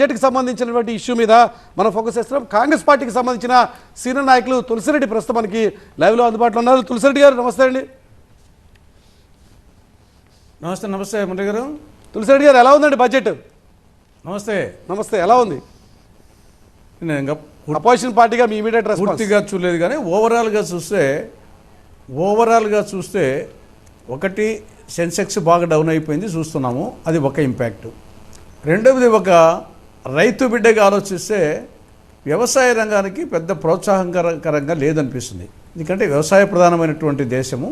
బడ్జెట్కి సంబంధించినటువంటి ఇష్యూ మీద మనం ఫోకస్ చేస్తున్నాం. కాంగ్రెస్ పార్టీకి సంబంధించిన సీనియర్ నాయకులు తులసిరెడ్డి ప్రస్తుతం మనకి లైవ్లో అందుబాటులో ఉన్నారు. తులసిరెడ్డి గారు నమస్తే అండి. నమస్తే మురళి గారు. తులసిరెడ్డి గారు ఎలా ఉందండి బడ్జెట్? నమస్తే ఎలా ఉంది? నేను ఇంకా అపోజిషన్ పార్టీగా మీ ఇమీడియట్ రెస్పాన్స్ పూర్తిగా చూడలేదు, కానీ ఓవరాల్గా చూస్తే ఒకటి సెన్సెక్స్ బాగా డౌన్ అయిపోయింది చూస్తున్నాము, అది ఒక ఇంపాక్ట్. రెండవది ఒక రైతు బిడ్డగా ఆలోచిస్తే వ్యవసాయ రంగానికి పెద్ద ప్రోత్సాహకరంగా లేదనిపిస్తుంది. ఎందుకంటే వ్యవసాయ ప్రధానమైనటువంటి దేశము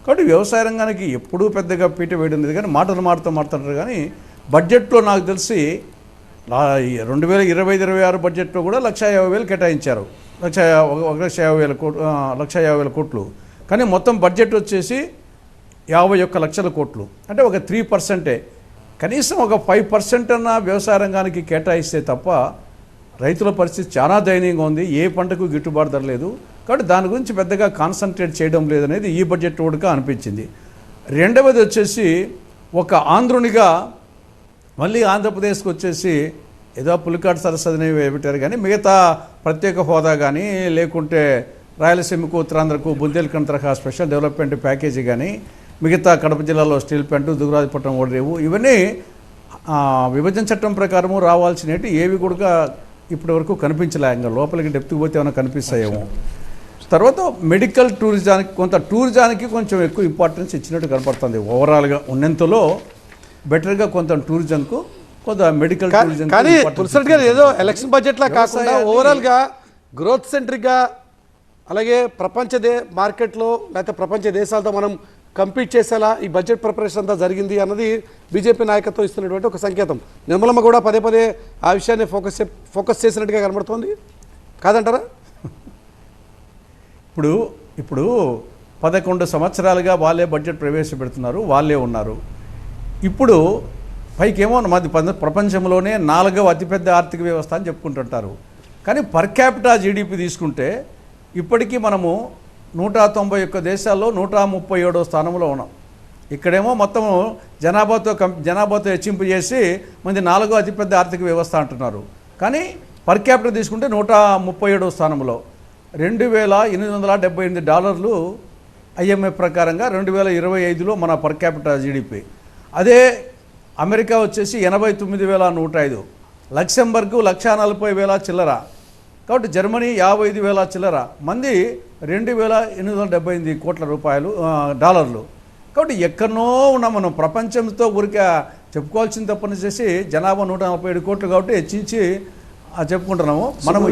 కాబట్టి వ్యవసాయ రంగానికి ఎప్పుడూ పెద్దగా పీట వేయడం లేదు. కానీ మాట్లాడుతుంటారు. కానీ బడ్జెట్లో నాకు తెలిసి 2025-26 బడ్జెట్లో కూడా 1,50,000 కేటాయించారు. 1,50,000 కోట్లు. కానీ మొత్తం బడ్జెట్ వచ్చేసి 51 లక్షల కోట్లు, అంటే ఒక 3%. కనీసం ఒక 5% అన్న వ్యవసాయ రంగానికి కేటాయిస్తే తప్ప రైతుల పరిస్థితి చాలా దయనీయంగా ఉంది. ఏ పంటకు గిట్టుబాటు ధర లేదు. కాబట్టి దాని గురించి పెద్దగా కాన్సన్ట్రేట్ చేయడం లేదనేది ఈ బడ్జెట్ కూడా అనిపించింది. రెండవది వచ్చేసి ఒక ఆంధ్రునిగా మళ్ళీ ఆంధ్రప్రదేశ్కి వచ్చేసి ఏదో పులికాట్ సరస్వతిని పెట్టారు, కానీ మిగతా ప్రత్యేక హోదా కానీ లేకుంటే రాయలసీమకు ఉత్తరాంధ్రకు బుందేల్ఖండ్ తరహా స్పెషల్ డెవలప్మెంట్ ప్యాకేజీ కానీ మిగతా కడప జిల్లాలో స్టీల్ ప్లాంట్ దుగ్గరాజపట్నం ఓడరేవు ఇవన్నీ విభజన చట్టం ప్రకారము రావాల్సినవి ఏవి కూడా ఇప్పటి వరకు కనిపించలే. ఇంకా లోపలికి డెప్త్కి పోతే ఏమైనా కనిపిస్తాయేమో. తర్వాత మెడికల్ టూరిజానికి కొంచెం ఎక్కువ ఇంపార్టెన్స్ ఇచ్చినట్టు కనపడుతుంది. ఓవరాల్గా ఉన్నంతలో బెటర్గా కొంత టూరిజంకు కొంత మెడికల్ టూరిజం. కానీ తులసిరెడ్డి గారు ఏదో ఎలక్షన్ బడ్జెట్లా కాకుండా ఓవరాల్గా గ్రోత్ సెంట్రిక్గా అలాగే ప్రపంచ మార్కెట్లో లేకపోతే ప్రపంచ దేశాలతో మనం కంపీట్ చేసేలా ఈ బడ్జెట్ ప్రిపరేషన్ అంతా జరిగింది అన్నది బీజేపీ నాయకత్వం ఇస్తున్నటువంటి ఒక సంకేతం. నిర్మలమ్మ కూడా పదే ఆ విషయాన్ని ఫోకస్ చేసినట్టుగా కనబడుతోంది, కాదంటారా? ఇప్పుడు 11 సంవత్సరాలుగా వాళ్ళే బడ్జెట్ ప్రవేశపెడుతున్నారు, వాళ్ళే ఉన్నారు. ఇప్పుడు పైకేమో మాది ప్రపంచంలోనే 4వ అతిపెద్ద ఆర్థిక వ్యవస్థ అని చెప్పుకుంటుంటారు. కానీ పర్ క్యాపిటా జీడిపి తీసుకుంటే ఇప్పటికీ మనము 191 దేశాల్లో 137వ స్థానంలో ఉన్నాం. ఇక్కడేమో మొత్తం జనాభాతో హెచ్చింపు చేసి మంది 4వ అతిపెద్ద ఆర్థిక వ్యవస్థ అంటున్నారు. కానీ పర్ క్యాపిటల్ తీసుకుంటే 137వ స్థానంలో. $2,878 IMF ప్రకారంగా 2025లో మన పర్ క్యాపిటల్ జీడిపి. అదే అమెరికా వచ్చేసి 89,105, లక్సెంబర్గ్ 1,40,000 చిల్లర, కాబట్టి జర్మనీ 55,000 చిల్లర, మంది $2,878 కోట్ల డాలర్లు. కాబట్టి ఎక్కడనో ఉన్నాం మనం. ప్రపంచంతో ఊరికే చెప్పుకోవాల్సిన తప్పని చేసి జనాభా 147 కోట్లు కాబట్టి హెచ్చించి చెప్పుకుంటున్నాము మనము.